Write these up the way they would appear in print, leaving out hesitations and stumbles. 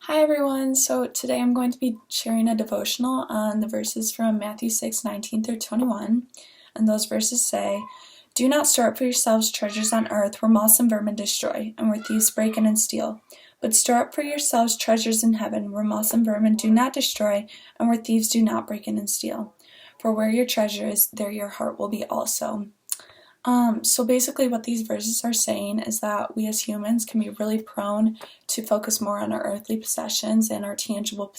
Hi everyone, so today I'm going to be sharing a devotional on the verses from Matthew 6:19 through 21, and those verses say, "Do not store up for yourselves treasures on earth where moths and vermin destroy, and where thieves break in and steal, but store up for yourselves treasures in heaven where moths and vermin do not destroy, and where thieves do not break in and steal. For where your treasure is, there your heart will be also." So basically what these verses are saying is that we as humans can be really prone to focus more on our earthly possessions and our tangible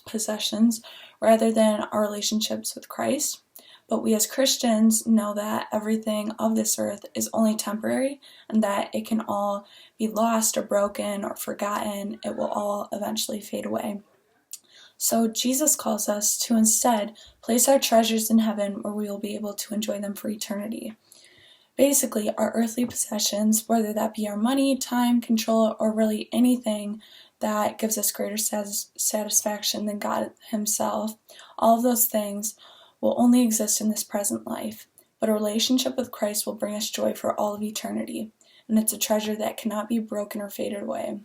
possessions rather than our relationships with Christ. But we as Christians know that everything of this earth is only temporary and that it can all be lost or broken or forgotten. It will all eventually fade away. So Jesus calls us to instead place our treasures in heaven where we will be able to enjoy them for eternity. Basically, our earthly possessions, whether that be our money, time, control, or really anything that gives us greater satisfaction than God Himself, all of those things will only exist in this present life. But a relationship with Christ will bring us joy for all of eternity, and it's a treasure that cannot be broken or faded away.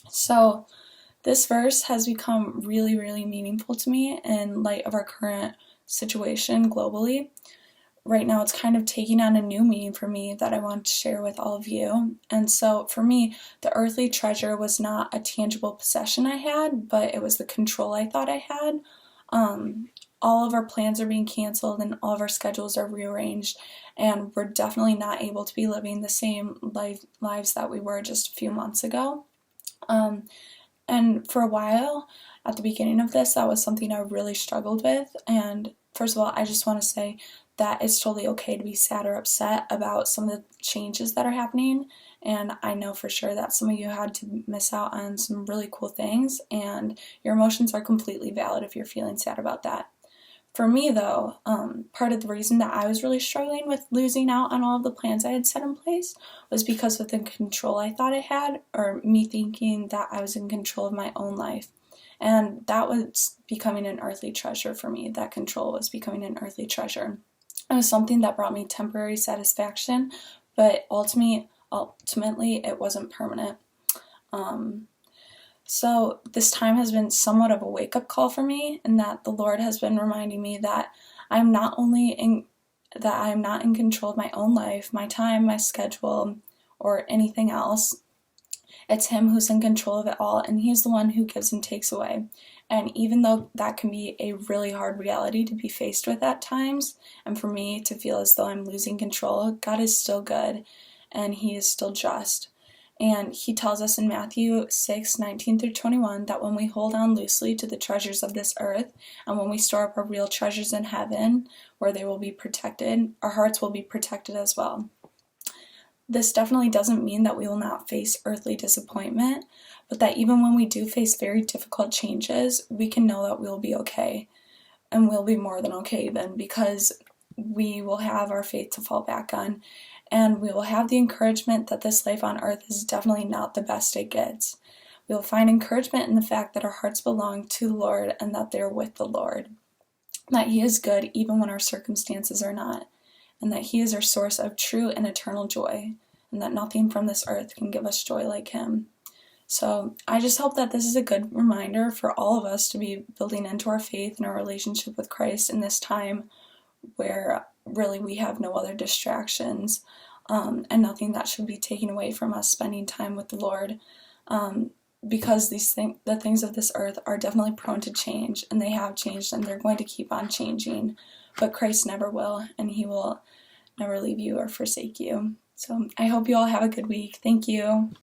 So, this verse has become really, really meaningful to me in light of our current situation globally. Right now it's kind of taking on a new meaning for me that I want to share with all of you. And so for me, the earthly treasure was not a tangible possession I had, but it was the control I thought I had. All of our plans are being canceled and all of our schedules are rearranged, and we're definitely not able to be living the same lives that we were just a few months ago. And for a while, at the beginning of this, that was something I really struggled with. And first of all, I just want to say that it's totally okay to be sad or upset about some of the changes that are happening. And I know for sure that some of you had to miss out on some really cool things, and your emotions are completely valid if you're feeling sad about that. For me, though, part of the reason that I was really struggling with losing out on all of the plans I had set in place was because of the control I thought I had, or me thinking that I was in control of my own life. And that was becoming an earthly treasure for me. That control was becoming an earthly treasure. It was something that brought me temporary satisfaction, but ultimately it wasn't permanent. So this time has been somewhat of a wake-up call for me, in that the Lord has been reminding me that I'm not in control of my own life, my time, my schedule, or anything else. It's Him who's in control of it all, and He's the one who gives and takes away. And even though that can be a really hard reality to be faced with at times, and for me to feel as though I'm losing control, God is still good, and He is still just. And He tells us in Matthew 6:19 through 21 that when we hold on loosely to the treasures of this earth, and when we store up our real treasures in heaven, where they will be protected, our hearts will be protected as well. This definitely doesn't mean that we will not face earthly disappointment, but that even when we do face very difficult changes, we can know that we'll be okay. And we'll be more than okay even, because we will have our faith to fall back on, and we will have the encouragement that this life on earth is definitely not the best it gets. We will find encouragement in the fact that our hearts belong to the Lord and that they're with the Lord. That He is good even when our circumstances are not, and that He is our source of true and eternal joy, and that nothing from this earth can give us joy like Him. So I just hope that this is a good reminder for all of us to be building into our faith and our relationship with Christ in this time where really we have no other distractions, and nothing that should be taken away from us spending time with the Lord, because the things of this earth are definitely prone to change, and they have changed, and they're going to keep on changing, but Christ never will, and He will never leave you or forsake you. So I hope you all have a good week. Thank you.